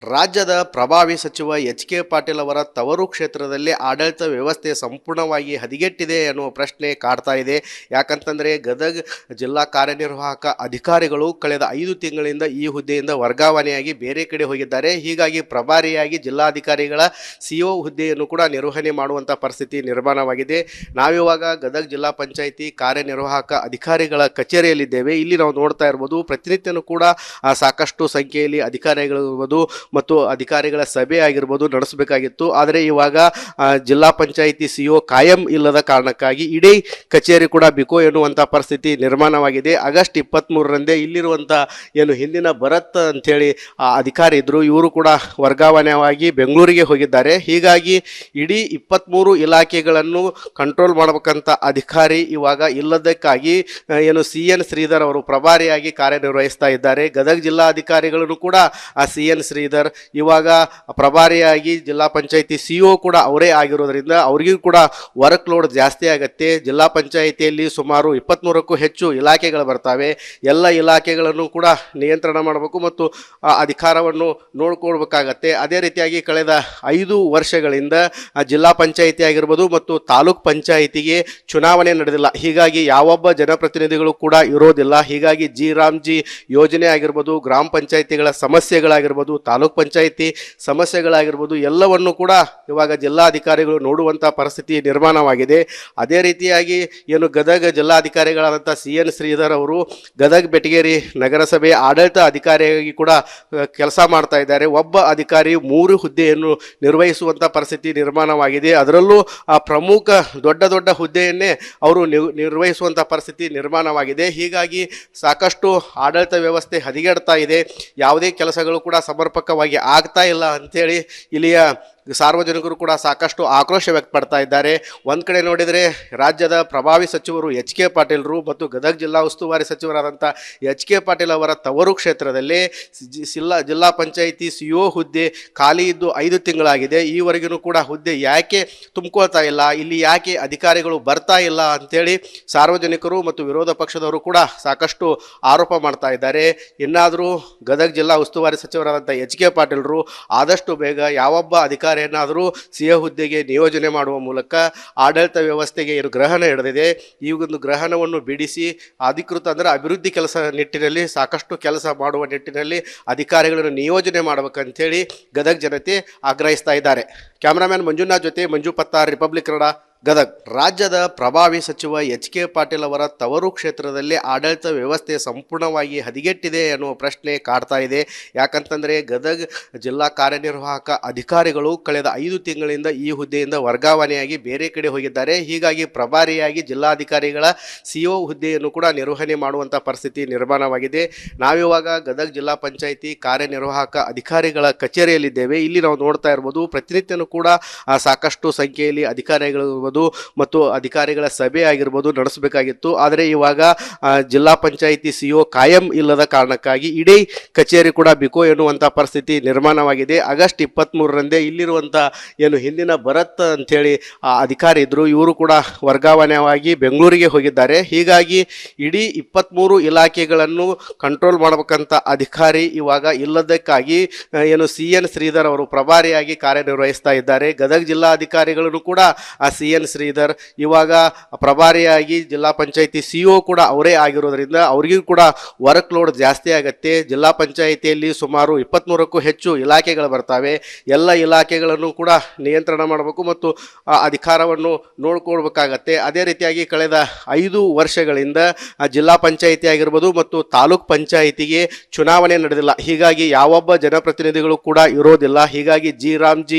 ರಾಜ್ಯದ ಪ್ರಭಾವಿ ಸಚಿವ ಎಚ್.ಕೆ. ಪಾಟೀಲ್ ಅವರ ತವರು ಕ್ಷೇತ್ರದಲ್ಲಿ ಆಡಳಿತ ವ್ಯವಸ್ಥೆ ಸಂಪೂರ್ಣವಾಗಿ ಹದಗೆಟ್ಟಿದೆ ಎನ್ನುವ ಪ್ರಶ್ನೆ ಕಾಡ್ತಾ ಇದೆ. ಯಾಕಂತಂದರೆ ಗದಗ ಜಿಲ್ಲಾ ಕಾರ್ಯನಿರ್ವಾಹಕ ಅಧಿಕಾರಿಗಳು ಕಳೆದ 5 ತಿಂಗಳಿಂದ ಈ ಹುದ್ದೆಯಿಂದ ವರ್ಗಾವಣೆಯಾಗಿ ಬೇರೆ ಕಡೆ ಹೋಗಿದ್ದಾರೆ. ಹೀಗಾಗಿ ಪ್ರಭಾರಿಯಾಗಿ ಜಿಲ್ಲಾಧಿಕಾರಿಗಳ ಸಿ.ಒ ಹುದ್ದೆಯನ್ನು ಕೂಡ ನಿರ್ವಹಣೆ ಮಾಡುವಂಥ ಪರಿಸ್ಥಿತಿ ನಿರ್ಮಾಣವಾಗಿದೆ. ನಾವಿವಾಗ ಗದಗ ಜಿಲ್ಲಾ ಪಂಚಾಯಿತಿ ಕಾರ್ಯನಿರ್ವಾಹಕ ಅಧಿಕಾರಿಗಳ ಕಚೇರಿಯಲ್ಲಿದ್ದೇವೆ. ಇಲ್ಲಿ ನಾವು ನೋಡ್ತಾ ಇರ್ಬೋದು, ಪ್ರತಿನಿತ್ಯನೂ ಕೂಡ ಸಾಕಷ್ಟು ಸಂಖ್ಯೆಯಲ್ಲಿ ಅಧಿಕಾರಿಗಳಿರ್ಬೋದು ಮತ್ತು ಅಧಿಕಾರಿಗಳ ಸಭೆ ಆಗಿರ್ಬೋದು ನಡೆಸಬೇಕಾಗಿತ್ತು. ಆದರೆ ಇವಾಗ ಜಿಲ್ಲಾ ಪಂಚಾಯಿತಿ ಸಿ.ಒ ಕಾಯಂ ಇಲ್ಲದ ಕಾರಣಕ್ಕಾಗಿ ಇಡೀ ಕಚೇರಿ ಕೂಡ ಬಿಕೋ ಎನ್ನುವಂಥ ಪರಿಸ್ಥಿತಿ ನಿರ್ಮಾಣವಾಗಿದೆ. ಆಗಸ್ಟ್ 23ರಂದೇ ಇಲ್ಲಿರುವಂಥ ಏನು ಹಿಂದಿನ ಭರತ್ ಅಂಥೇಳಿ ಅಧಿಕಾರಿ ಇದ್ದರು, ಇವರು ಕೂಡ ವರ್ಗಾವಣೆಯಾಗಿ ಬೆಂಗಳೂರಿಗೆ ಹೋಗಿದ್ದಾರೆ. ಹೀಗಾಗಿ ಇಡೀ 23 ಇಲಾಖೆಗಳನ್ನು ಕಂಟ್ರೋಲ್ ಮಾಡಬೇಕಂತ ಅಧಿಕಾರಿ ಇವಾಗ ಇಲ್ಲದಕ್ಕಾಗಿ ಏನು ಸಿ.ಎನ್. ಶ್ರೀಧರ್ ಅವರು ಪ್ರಭಾರಿಯಾಗಿ ಕಾರ್ಯನಿರ್ವಹಿಸ್ತಾ ಇದ್ದಾರೆ. ಗದಗ ಜಿಲ್ಲಾಧಿಕಾರಿಗಳನ್ನು ಕೂಡ ಸಿ.ಎನ್. ಶ್ರೀಧರ್ ಇವಾಗ ಪ್ರಭಾರಿಯಾಗಿ ಜಿಲ್ಲಾ ಪಂಚಾಯಿತಿ ಸಿ.ಒ ಕೂಡ ಅವರೇ ಆಗಿರೋದ್ರಿಂದ ಅವರಿಗೂ ಕೂಡ ವರ್ಕ್ ಲೋಡ್ ಜಾಸ್ತಿ ಆಗುತ್ತೆ. ಜಿಲ್ಲಾ ಪಂಚಾಯಿತಿಯಲ್ಲಿ ಸುಮಾರು 23ಕ್ಕೂ ಹೆಚ್ಚು ಇಲಾಖೆಗಳು ಬರ್ತವೆ. ಎಲ್ಲ ಇಲಾಖೆಗಳನ್ನು ಕೂಡ ನಿಯಂತ್ರಣ ಮಾಡಬೇಕು ಮತ್ತು ಅಧಿಕಾರವನ್ನು ನೋಡ್ಕೊಳ್ಬೇಕಾಗತ್ತೆ. ಅದೇ ರೀತಿಯಾಗಿ ಕಳೆದ 5 ವರ್ಷಗಳಿಂದ ಜಿಲ್ಲಾ ಪಂಚಾಯಿತಿ ಆಗಿರ್ಬೋದು ಮತ್ತು ತಾಲೂಕ್ ಪಂಚಾಯಿತಿಗೆ ಚುನಾವಣೆ ನಡೆದಿಲ್ಲ. ಹೀಗಾಗಿ ಯಾವೊಬ್ಬ ಜನಪ್ರತಿನಿಧಿಗಳು ಕೂಡ ಇರೋದಿಲ್ಲ. ಹೀಗಾಗಿ ಜಿ ಯೋಜನೆ ಆಗಿರ್ಬೋದು, ಗ್ರಾಮ ಪಂಚಾಯಿತಿಗಳ ಸಮಸ್ಯೆಗಳಾಗಿರ್ಬೋದು, ತಾಲೂಕ್ ಪಂಚಾಯಿತಿ ಸಮಸ್ಯೆಗಳಾಗಿರ್ಬೋದು, ಎಲ್ಲವನ್ನು ಕೂಡ ಇವಾಗ ಜಿಲ್ಲಾಧಿಕಾರಿಗಳು ನೋಡುವಂಥ ಪರಿಸ್ಥಿತಿ ನಿರ್ಮಾಣವಾಗಿದೆ. ಅದೇ ರೀತಿಯಾಗಿ ಏನು ಗದಗ ಜಿಲ್ಲಾಧಿಕಾರಿಗಳಾದಂಥ ಸಿ.ಎನ್. ಶ್ರೀಧರ್ ಅವರು ಗದಗ ಬೆಟಗೇರಿ ನಗರಸಭೆ ಆಡಳಿತ ಅಧಿಕಾರಿಯಾಗಿ ಕೂಡ ಕೆಲಸ ಮಾಡ್ತಾ ಇದ್ದಾರೆ. ಒಬ್ಬ ಅಧಿಕಾರಿ 3 ಹುದ್ದೆಯನ್ನು ನಿರ್ವಹಿಸುವಂಥ ಪರಿಸ್ಥಿತಿ ನಿರ್ಮಾಣವಾಗಿದೆ. ಅದರಲ್ಲೂ ಪ್ರಮುಖ ದೊಡ್ಡ ಹುದ್ದೆಯನ್ನೇ ಅವರು ನಿರ್ವಹಿಸುವಂಥ ಪರಿಸ್ಥಿತಿ ನಿರ್ಮಾಣವಾಗಿದೆ. ಹೀಗಾಗಿ ಸಾಕಷ್ಟು ಆಡಳಿತ ವ್ಯವಸ್ಥೆ ಹದಗೆಡ್ತಾ ಇದೆ. ಯಾವುದೇ ಕೆಲಸಗಳು ಕೂಡ ಸಮರ್ಪಕವಾಗಿ ಆಗ್ತಾ ಇಲ್ಲ ಅಂಥೇಳಿ ಇಲ್ಲಿಯ ಸಾರ್ವಜನಿಕರು ಕೂಡ ಸಾಕಷ್ಟು ಆಕ್ರೋಶ ವ್ಯಕ್ತಪಡ್ತಾ ಇದ್ದಾರೆ. ಒಂದು ಕಡೆ ನೋಡಿದರೆ ರಾಜ್ಯದ ಪ್ರಭಾವಿ ಸಚಿವರು ಎಚ್.ಕೆ. ಪಾಟೀಲ್ರು ಮತ್ತು ಗದಗ ಜಿಲ್ಲಾ ಉಸ್ತುವಾರಿ ಸಚಿವರಾದಂಥ ಎಚ್.ಕೆ. ಪಾಟೀಲ್ ಅವರ ತವರು ಕ್ಷೇತ್ರದಲ್ಲಿ ಜಿಲ್ಲಾ ಪಂಚಾಯಿತಿ ಸಿ.ಒ ಹುದ್ದೆ ಖಾಲಿ ಇದ್ದು 5 ತಿಂಗಳಾಗಿದೆ. ಈವರೆಗೂ ಕೂಡ ಹುದ್ದೆ ಯಾಕೆ ತುಂಬಿಕೊಳ್ತಾ ಇಲ್ಲ, ಇಲ್ಲಿ ಯಾಕೆ ಅಧಿಕಾರಿಗಳು ಬರ್ತಾ ಇಲ್ಲ ಅಂಥೇಳಿ ಸಾರ್ವಜನಿಕರು ಮತ್ತು ವಿರೋಧ ಪಕ್ಷದವರು ಕೂಡ ಸಾಕಷ್ಟು ಆರೋಪ ಮಾಡ್ತಾ ಇದ್ದಾರೆ. ಇನ್ನಾದರೂ ಗದಗ ಜಿಲ್ಲಾ ಉಸ್ತುವಾರಿ ಸಚಿವರಾದಂಥ ಎಚ್.ಕೆ. ಪಾಟೀಲ್ರು ಆದಷ್ಟು ಬೇಗ ಯಾವೊಬ್ಬ ಅಧಿಕಾರಿ ಏನಾದರೂ ಸಿ.ಒ ಹುದ್ದೆಗೆ ನಿಯೋಜನೆ ಮಾಡುವ ಮೂಲಕ ಆಡಳಿತ ವ್ಯವಸ್ಥೆಗೆ ಏನು ಗ್ರಹಣ ಹಿಡಿದಿದೆ, ಈ ಒಂದು ಗ್ರಹಣವನ್ನು ಬಿಡಿಸಿ ಅಧಿಕೃತ ಅಂದರೆ ಅಭಿವೃದ್ಧಿ ಕೆಲಸ ನಿಟ್ಟಿನಲ್ಲಿ ಸಾಕಷ್ಟು ಕೆಲಸ ಮಾಡುವ ನಿಟ್ಟಿನಲ್ಲಿ ಅಧಿಕಾರಿಗಳನ್ನು ನಿಯೋಜನೆ ಮಾಡಬೇಕಂತೇಳಿ ಗದಗ ಜನತೆ ಆಗ್ರಹಿಸ್ತಾ ಇದ್ದಾರೆ. ಕ್ಯಾಮರಾಮ್ಯಾನ್ ಮಂಜುನಾಥ್ ಜೊತೆ ಮಂಜು ಪತ್ತಾರ್, ರಿಪಬ್ಲಿಕ್ ಕನ್ನಡ, ಗದಗ. ರಾಜ್ಯದ ಪ್ರಭಾವಿ ಸಚಿವ ಎಚ್.ಕೆ. ಪಾಟೀಲ್ ಅವರ ತವರು ಕ್ಷೇತ್ರದಲ್ಲಿ ಆಡಳಿತ ವ್ಯವಸ್ಥೆ ಸಂಪೂರ್ಣವಾಗಿ ಹದಗೆಟ್ಟಿದೆ ಎನ್ನುವ ಪ್ರಶ್ನೆ ಕಾಡ್ತಾ ಇದೆ. ಯಾಕಂತಂದರೆ ಗದಗ ಜಿಲ್ಲಾ ಕಾರ್ಯನಿರ್ವಾಹಕ ಅಧಿಕಾರಿಗಳು ಕಳೆದ 5 ತಿಂಗಳಿಂದ ಈ ಹುದ್ದೆಯಿಂದ ವರ್ಗಾವಣೆಯಾಗಿ ಬೇರೆ ಕಡೆ ಹೋಗಿದ್ದಾರೆ. ಹೀಗಾಗಿ ಪ್ರಭಾರಿಯಾಗಿ ಜಿಲ್ಲಾಧಿಕಾರಿಗಳ ಸಿ.ಒ ಹುದ್ದೆಯನ್ನು ಕೂಡ ನಿರ್ವಹಣೆ ಮಾಡುವಂಥ ಪರಿಸ್ಥಿತಿ ನಿರ್ಮಾಣವಾಗಿದೆ. ನಾವಿವಾಗ ಗದಗ ಜಿಲ್ಲಾ ಪಂಚಾಯಿತಿ ಕಾರ್ಯನಿರ್ವಾಹಕ ಅಧಿಕಾರಿಗಳ ಕಚೇರಿಯಲ್ಲಿದ್ದೇವೆ. ಇಲ್ಲಿ ನಾವು ನೋಡ್ತಾ ಇರ್ಬೋದು, ಪ್ರತಿನಿತ್ಯನೂ ಕೂಡ ಸಾಕಷ್ಟು ಸಂಖ್ಯೆಯಲ್ಲಿ ಅಧಿಕಾರಿಗಳು ಮತ್ತು ಅಧಿಕಾರಿಗಳ ಸಭೆ ಆಗಿರ್ಬೋದು ನಡೆಸಬೇಕಾಗಿತ್ತು. ಆದರೆ ಇವಾಗ ಜಿಲ್ಲಾ ಪಂಚಾಯಿತಿ ಸಿ.ಒ ಕಾಯಂ ಇಲ್ಲದ ಕಾರಣಕ್ಕಾಗಿ ಇಡೀ ಕಚೇರಿ ಕೂಡ ಬಿಕೋ ಎನ್ನುವಂಥ ಪರಿಸ್ಥಿತಿ ನಿರ್ಮಾಣವಾಗಿದೆ. ಆಗಸ್ಟ್ 23ರಂದೇ ಇಲ್ಲಿರುವಂಥ ಏನು ಹಿಂದಿನ ಭರತ್ ಅಂಥೇಳಿ ಅಧಿಕಾರಿ ಇದ್ದರು, ಇವರು ಕೂಡ ವರ್ಗಾವಣೆಯಾಗಿ ಬೆಂಗಳೂರಿಗೆ ಹೋಗಿದ್ದಾರೆ. ಹೀಗಾಗಿ ಇಡೀ 23 ಇಲಾಖೆಗಳನ್ನು ಕಂಟ್ರೋಲ್ ಮಾಡಬೇಕಂತ ಅಧಿಕಾರಿ ಇವಾಗ ಇಲ್ಲದಕ್ಕಾಗಿ ಏನು ಸಿ.ಎನ್. ಶ್ರೀಧರ್ ಅವರು ಪ್ರಭಾರಿಯಾಗಿ ಕಾರ್ಯನಿರ್ವಹಿಸ್ತಾ ಇದ್ದಾರೆ. ಗದಗ ಜಿಲ್ಲಾಧಿಕಾರಿಗಳನ್ನು ಕೂಡ ಸಿ.ಎನ್. ಶ್ರೀಧರ್ ಇವಾಗ ಪ್ರಭಾರಿಯಾಗಿ ಜಿಲ್ಲಾ ಪಂಚಾಯಿತಿ ಸಿ.ಒ ಕೂಡ ಅವರೇ ಆಗಿರೋದ್ರಿಂದ ಅವರಿಗೂ ಕೂಡ ವರ್ಕ್ ಲೋಡ್ ಜಾಸ್ತಿ ಆಗುತ್ತೆ. ಜಿಲ್ಲಾ ಪಂಚಾಯಿತಿಯಲ್ಲಿ ಸುಮಾರು 23ಕ್ಕೂ ಹೆಚ್ಚು ಇಲಾಖೆಗಳು ಬರ್ತವೆ. ಎಲ್ಲ ಇಲಾಖೆಗಳನ್ನು ಕೂಡ ನಿಯಂತ್ರಣ ಮಾಡಬೇಕು ಮತ್ತು ಅಧಿಕಾರವನ್ನು ನೋಡ್ಕೊಳ್ಬೇಕಾಗತ್ತೆ. ಅದೇ ರೀತಿಯಾಗಿ ಕಳೆದ 5 ವರ್ಷಗಳಿಂದ ಜಿಲ್ಲಾ ಪಂಚಾಯಿತಿ ಆಗಿರ್ಬೋದು ಮತ್ತು ತಾಲೂಕ್ ಪಂಚಾಯಿತಿಗೆ ಚುನಾವಣೆ ನಡೆದಿಲ್ಲ. ಹೀಗಾಗಿ ಯಾವೊಬ್ಬ ಜನಪ್ರತಿನಿಧಿಗಳು ಕೂಡ ಇರೋದಿಲ್ಲ. ಹೀಗಾಗಿ ಜಿ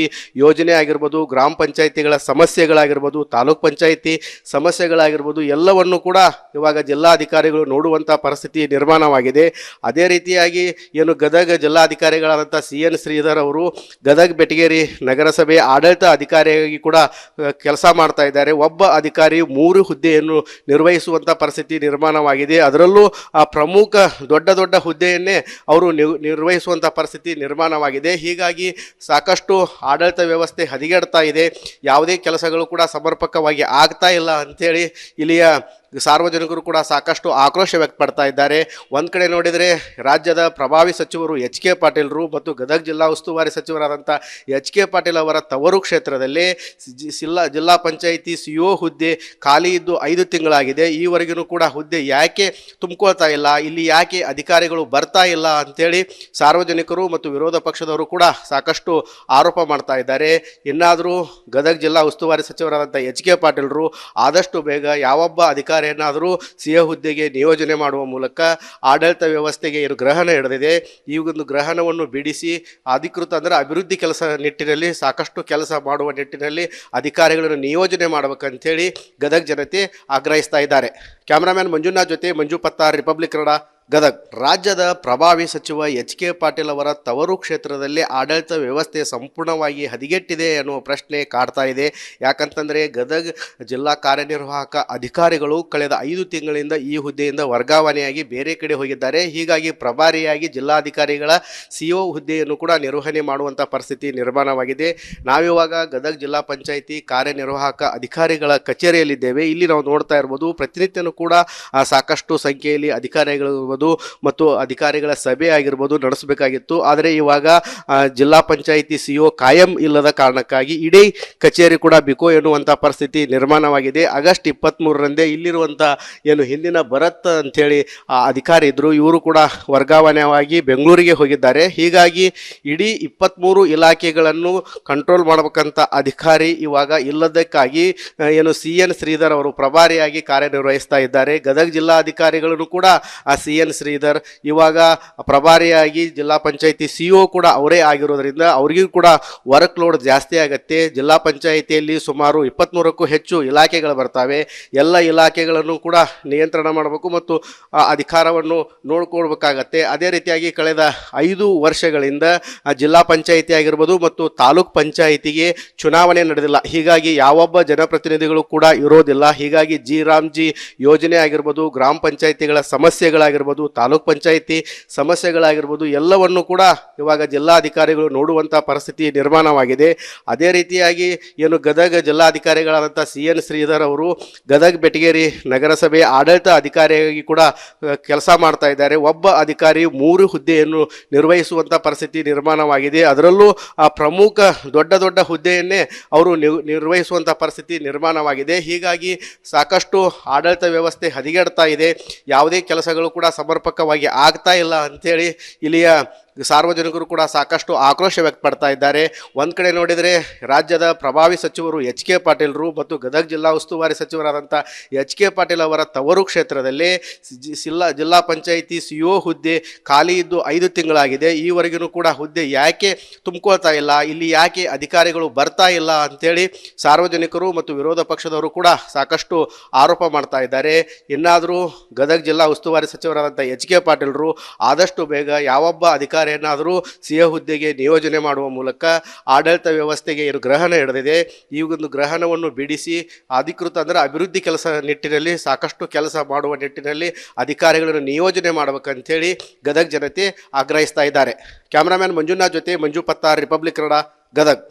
ಯೋಜನೆ ಆಗಿರ್ಬೋದು, ಗ್ರಾಮ ಪಂಚಾಯಿತಿಗಳ ಸಮಸ್ಯೆಗಳಾಗಿರ್ಬೋದು, ತಾಲೂಕ್ ಪಂಚಾಯಿತಿ ಸಮಸ್ಯೆಗಳಾಗಿರ್ಬೋದು, ಎಲ್ಲವನ್ನು ಕೂಡ ಇವಾಗ ಜಿಲ್ಲಾಧಿಕಾರಿಗಳು ನೋಡುವಂಥ ಪರಿಸ್ಥಿತಿ ನಿರ್ಮಾಣವಾಗಿದೆ. ಅದೇ ರೀತಿಯಾಗಿ ಏನು ಗದಗ ಜಿಲ್ಲಾಧಿಕಾರಿಗಳಾದಂಥ ಸಿ.ಎನ್. ಶ್ರೀಧರ್ ಅವರು ಗದಗ ಬೆಟಗೇರಿ ನಗರಸಭೆ ಆಡಳಿತ ಅಧಿಕಾರಿಯಾಗಿ ಕೂಡ ಕೆಲಸ ಮಾಡ್ತಾ ಇದ್ದಾರೆ. ಒಬ್ಬ ಅಧಿಕಾರಿ 3 ಹುದ್ದೆಯನ್ನು ನಿರ್ವಹಿಸುವಂಥ ಪರಿಸ್ಥಿತಿ ನಿರ್ಮಾಣವಾಗಿದೆ. ಅದರಲ್ಲೂ ಪ್ರಮುಖ ದೊಡ್ಡ ಹುದ್ದೆಯನ್ನೇ ಅವರು ನಿರ್ವಹಿಸುವಂಥ ಪರಿಸ್ಥಿತಿ ನಿರ್ಮಾಣವಾಗಿದೆ. ಹೀಗಾಗಿ ಸಾಕಷ್ಟು ಆಡಳಿತ ವ್ಯವಸ್ಥೆ ಹದಗೆಡ್ತಾ ಇದೆ. ಯಾವುದೇ ಕೆಲಸಗಳು ಕೂಡ ಸಮರ್ಪಕವಾಗಿ ಆಗ್ತಾ ಇಲ್ಲ ಅಂಥೇಳಿ ಇಲ್ಲಿಯ ಸಾರ್ವಜನಿಕರು ಕೂಡ ಸಾಕಷ್ಟು ಆಕ್ರೋಶ ವ್ಯಕ್ತಪಡ್ತಾ ಇದ್ದಾರೆ. ಒಂದು ಕಡೆ ನೋಡಿದರೆ ರಾಜ್ಯದ ಪ್ರಭಾವಿ ಸಚಿವರು ಎಚ್ ಕೆ ಪಾಟೀಲ್ರು ಮತ್ತು ಗದಗ ಜಿಲ್ಲಾ ಉಸ್ತುವಾರಿ ಸಚಿವರಾದಂಥ ಎಚ್ ಕೆ ಪಾಟೀಲ್ ಅವರ ತವರು ಕ್ಷೇತ್ರದಲ್ಲಿ ಜಿಲ್ಲಾ ಪಂಚಾಯಿತಿ ಸಿಒ ಹುದ್ದೆ ಖಾಲಿ ಇದ್ದು 5 ತಿಂಗಳಾಗಿದೆ. ಈವರೆಗೂ ಕೂಡ ಹುದ್ದೆ ಯಾಕೆ ತುಂಬಿಕೊಳ್ತಾ ಇಲ್ಲ, ಇಲ್ಲಿ ಯಾಕೆ ಅಧಿಕಾರಿಗಳು ಬರ್ತಾ ಇಲ್ಲ ಅಂತೇಳಿ ಸಾರ್ವಜನಿಕರು ಮತ್ತು ವಿರೋಧ ಪಕ್ಷದವರು ಕೂಡ ಸಾಕಷ್ಟು ಆರೋಪ ಮಾಡ್ತಾ ಇದ್ದಾರೆ. ಇನ್ನಾದರೂ ಗದಗ ಜಿಲ್ಲಾ ಉಸ್ತುವಾರಿ ಸಚಿವರಾದಂಥ ಎಚ್ ಕೆ ಪಾಟೀಲ್ರು ಆದಷ್ಟು ಬೇಗ ಯಾವೊಬ್ಬ ಅಧಿಕಾರಿಯನ್ನಾದರೂ ಸಿಎ ಹುದ್ದೆಗೆ ನಿಯೋಜನೆ ಮಾಡುವ ಮೂಲಕ ಆಡಳಿತ ವ್ಯವಸ್ಥೆಗೆ ಏನು ಗ್ರಹಣ ಹಿಡಿದಿದೆ ಈ ಒಂದು ಗ್ರಹಣವನ್ನು ಬಿಡಿಸಿ ಅಧಿಕೃತ ಅಂದರೆ ಅಭಿವೃದ್ಧಿ ಕೆಲಸ ನಿಟ್ಟಿನಲ್ಲಿ ಸಾಕಷ್ಟು ಕೆಲಸ ಮಾಡುವ ನಿಟ್ಟಿನಲ್ಲಿ ಅಧಿಕಾರಿಗಳನ್ನು ನಿಯೋಜನೆ ಮಾಡಬೇಕಂತೇಳಿ ಗದಗ ಜನತೆ ಆಗ್ರಹಿಸ್ತಾ ಇದ್ದಾರೆ. ಕ್ಯಾಮರಾಮ್ಯಾನ್ ಮಂಜುನಾಥ್ ಜೊತೆ ಮಂಜು ಪತ್ತಾರ್, ರಿಪಬ್ಲಿಕ್ ಕನ್ನಡ, ಗದಗ್. ರಾಜ್ಯದ ಪ್ರಭಾವಿ ಸಚಿವ ಎಚ್ ಕೆ ಪಾಟೀಲ್ ಅವರ ತವರು ಕ್ಷೇತ್ರದಲ್ಲಿ ಆಡಳಿತ ವ್ಯವಸ್ಥೆ ಸಂಪೂರ್ಣವಾಗಿ ಹದಗೆಟ್ಟಿದೆ ಅನ್ನುವ ಪ್ರಶ್ನೆ ಕಾಡ್ತಾ ಇದೆ. ಯಾಕಂತಂದರೆ ಗದಗ್ ಜಿಲ್ಲಾ ಕಾರ್ಯನಿರ್ವಾಹಕ ಅಧಿಕಾರಿಗಳು ಕಳೆದ 5 ತಿಂಗಳಿಂದ ಈ ಹುದ್ದೆಯಿಂದ ವರ್ಗಾವಣೆಯಾಗಿ ಬೇರೆ ಕಡೆ ಹೋಗಿದ್ದಾರೆ. ಹೀಗಾಗಿ ಪ್ರಭಾರಿಯಾಗಿ ಜಿಲ್ಲಾಧಿಕಾರಿಗಳ ಸಿಒ ಹುದ್ದೆಯನ್ನು ಕೂಡ ನಿರ್ವಹಣೆ ಮಾಡುವಂಥ ಪರಿಸ್ಥಿತಿ ನಿರ್ಮಾಣವಾಗಿದೆ. ನಾವಿವಾಗ ಗದಗ ಜಿಲ್ಲಾ ಪಂಚಾಯಿತಿ ಕಾರ್ಯನಿರ್ವಾಹಕ ಅಧಿಕಾರಿಗಳ ಕಚೇರಿಯಲ್ಲಿದ್ದೇವೆ. ಇಲ್ಲಿ ನಾವು ನೋಡ್ತಾ ಇರ್ಬೋದು, ಪ್ರತಿನಿತ್ಯನೂ ಕೂಡ ಸಾಕಷ್ಟು ಸಂಖ್ಯೆಯಲ್ಲಿ ಅಧಿಕಾರಿಗಳು ಮತ್ತು ಅಧಿಕಾರಿಗಳ ಸಭೆ ಆಗಿರ್ಬೋದು ನಡೆಸಬೇಕಾಗಿತ್ತು. ಆದರೆ ಇವಾಗ ಜಿಲ್ಲಾ ಪಂಚಾಯಿತಿ ಸಿಒ ಕಾಯಂ ಇಲ್ಲದ ಕಾರಣಕ್ಕಾಗಿ ಇಡೀ ಕಚೇರಿ ಕೂಡ ಬಿಕೋ ಎನ್ನುವಂಥ ಪರಿಸ್ಥಿತಿ ನಿರ್ಮಾಣವಾಗಿದೆ. ಆಗಸ್ಟ್ 23ರಂದೇ ಇಲ್ಲಿರುವಂಥ ಏನು ಹಿಂದಿನ ಭರತ್ ಅಂಥೇಳಿ ಅಧಿಕಾರಿ ಇದ್ದರು, ಇವರು ಕೂಡ ವರ್ಗಾವಣೆಯಾಗಿ ಬೆಂಗಳೂರಿಗೆ ಹೋಗಿದ್ದಾರೆ. ಹೀಗಾಗಿ ಇಡೀ 23 ಇಲಾಖೆಗಳನ್ನು ಕಂಟ್ರೋಲ್ ಮಾಡಬೇಕಂತ ಅಧಿಕಾರಿ ಇವಾಗ ಇಲ್ಲದಕ್ಕಾಗಿ ಏನು CN ಶ್ರೀಧರ್ ಅವರು ಪ್ರಭಾರಿಯಾಗಿ ಕಾರ್ಯನಿರ್ವಹಿಸ್ತಾ ಇದ್ದಾರೆ. ಗದಗ ಜಿಲ್ಲಾಧಿಕಾರಿಗಳನ್ನು ಕೂಡ CN ಶ್ರೀಧರ್ ಇವಾಗ ಪ್ರಭಾರಿಯಾಗಿ ಜಿಲ್ಲಾ ಪಂಚಾಯಿತಿ ಸಿಒ ಕೂಡ ಅವರೇ ಆಗಿರೋದ್ರಿಂದ ಅವ್ರಿಗೂ ಕೂಡ ವರ್ಕ್ ಲೋಡ್ ಜಾಸ್ತಿ ಆಗುತ್ತೆ. ಜಿಲ್ಲಾ ಪಂಚಾಯಿತಿಯಲ್ಲಿ ಸುಮಾರು 23ಕ್ಕೂ ಹೆಚ್ಚು ಇಲಾಖೆಗಳು ಬರ್ತವೆ. ಎಲ್ಲ ಇಲಾಖೆಗಳನ್ನು ಕೂಡ ನಿಯಂತ್ರಣ ಮಾಡಬೇಕು ಮತ್ತು ಅಧಿಕಾರವನ್ನು ನೋಡ್ಕೊಳ್ಬೇಕಾಗತ್ತೆ. ಅದೇ ರೀತಿಯಾಗಿ ಕಳೆದ 5 ವರ್ಷಗಳಿಂದ ಜಿಲ್ಲಾ ಪಂಚಾಯಿತಿ ಆಗಿರ್ಬೋದು ಮತ್ತು ತಾಲೂಕ್ ಪಂಚಾಯಿತಿಗೆ ಚುನಾವಣೆ ನಡೆದಿಲ್ಲ. ಹೀಗಾಗಿ ಯಾವೊಬ್ಬ ಜನಪ್ರತಿನಿಧಿಗಳು ಕೂಡ ಇರೋದಿಲ್ಲ. ಹೀಗಾಗಿ ಜಿ ಯೋಜನೆ ಆಗಿರ್ಬೋದು, ಗ್ರಾಮ ಪಂಚಾಯಿತಿಗಳ ಸಮಸ್ಯೆಗಳಾಗಿರ್ಬೋದು, ತಾಲೂಕ್ ಪಂಚಾಯಿತಿ ಸಮಸ್ಯೆಗಳಾಗಿರ್ಬೋದು, ಎಲ್ಲವನ್ನು ಕೂಡ ಇವಾಗ ಜಿಲ್ಲಾಧಿಕಾರಿಗಳು ನೋಡುವಂಥ ಪರಿಸ್ಥಿತಿ ನಿರ್ಮಾಣವಾಗಿದೆ. ಅದೇ ರೀತಿಯಾಗಿ ಏನು ಗದಗ ಜಿಲ್ಲಾಧಿಕಾರಿಗಳಾದಂಥ CN ಶ್ರೀಧರ್ ಅವರು ಗದಗ ಬೆಟಗೇರಿ ನಗರಸಭೆ ಆಡಳಿತ ಅಧಿಕಾರಿಯಾಗಿ ಕೂಡ ಕೆಲಸ ಮಾಡ್ತಾ ಇದ್ದಾರೆ. ಒಬ್ಬ ಅಧಿಕಾರಿ 3 ಹುದ್ದೆಯನ್ನು ನಿರ್ವಹಿಸುವಂಥ ಪರಿಸ್ಥಿತಿ ನಿರ್ಮಾಣವಾಗಿದೆ. ಅದರಲ್ಲೂ ಪ್ರಮುಖ ದೊಡ್ಡ ಹುದ್ದೆಯನ್ನೇ ಅವರು ನಿರ್ವಹಿಸುವಂಥ ಪರಿಸ್ಥಿತಿ ನಿರ್ಮಾಣವಾಗಿದೆ. ಹೀಗಾಗಿ ಸಾಕಷ್ಟು ಆಡಳಿತ ವ್ಯವಸ್ಥೆ ಹದಗೆಡ್ತಾ ಇದೆ. ಯಾವುದೇ ಕೆಲಸಗಳು ಕೂಡ ಸಮರ್ಪಕವಾಗಿ ಆಗ್ತಾ ಇಲ್ಲ ಅಂಥೇಳಿ ಇಲ್ಲಿಯ ಸಾರ್ವಜನಿಕರು ಕೂಡ ಸಾಕಷ್ಟು ಆಕ್ರೋಶ ವ್ಯಕ್ತಪಡ್ತಾ ಇದ್ದಾರೆ. ಒಂದು ಕಡೆ ನೋಡಿದರೆ ರಾಜ್ಯದ ಪ್ರಭಾವಿ ಸಚಿವರು ಎಚ್ ಕೆ ಪಾಟೀಲ್ರು ಮತ್ತು ಗದಗ ಜಿಲ್ಲಾ ಉಸ್ತುವಾರಿ ಸಚಿವರಾದಂಥ ಎಚ್ ಕೆ ಪಾಟೀಲ್ ಅವರ ತವರು ಕ್ಷೇತ್ರದಲ್ಲಿ ಜಿಲ್ಲಾ ಪಂಚಾಯಿತಿ ಸಿಒ ಹುದ್ದೆ ಖಾಲಿ ಇದ್ದು 5 ತಿಂಗಳಾಗಿದೆ. ಈವರೆಗೂ ಕೂಡ ಹುದ್ದೆ ಯಾಕೆ ತುಂಬಿಕೊಳ್ತಾ ಇಲ್ಲ, ಇಲ್ಲಿ ಯಾಕೆ ಅಧಿಕಾರಿಗಳು ಬರ್ತಾ ಇಲ್ಲ ಅಂತೇಳಿ ಸಾರ್ವಜನಿಕರು ಮತ್ತು ವಿರೋಧ ಪಕ್ಷದವರು ಕೂಡ ಸಾಕಷ್ಟು ಆರೋಪ ಮಾಡ್ತಾ ಇದ್ದಾರೆ. ಇನ್ನಾದರೂ ಗದಗ ಜಿಲ್ಲಾ ಉಸ್ತುವಾರಿ ಸಚಿವರಾದಂಥ ಎಚ್ ಕೆ ಪಾಟೀಲ್ರು ಆದಷ್ಟು ಬೇಗ ಯಾವೊಬ್ಬ ಅಧಿಕಾರಿಯನ್ನಾದರೂ ಸಿಎ ಹುದ್ದೆಗೆ ನಿಯೋಜನೆ ಮಾಡುವ ಮೂಲಕ ಆಡಳಿತ ವ್ಯವಸ್ಥೆಗೆ ಏನು ಗ್ರಹಣ ಹಿಡಿದಿದೆ ಈ ಒಂದು ಗ್ರಹಣವನ್ನು ಬಿಡಿಸಿ ಅಧಿಕೃತ ಅಂದರೆ ಅಭಿವೃದ್ಧಿ ಕೆಲಸ ನಿಟ್ಟಿನಲ್ಲಿ ಸಾಕಷ್ಟು ಕೆಲಸ ಮಾಡುವ ನಿಟ್ಟಿನಲ್ಲಿ ಅಧಿಕಾರಿಗಳನ್ನು ನಿಯೋಜನೆ ಮಾಡಬೇಕಂತೇಳಿ ಗದಗ ಜನತೆ ಆಗ್ರಹಿಸ್ತಾ ಇದ್ದಾರೆ. ಕ್ಯಾಮರಾಮ್ಯಾನ್ ಮಂಜುನಾಥ್ ಜೊತೆ ಮಂಜು ಪತ್ತಾರ್, ರಿಪಬ್ಲಿಕ್ ಕನ್ನಡ, ಗದಗ್.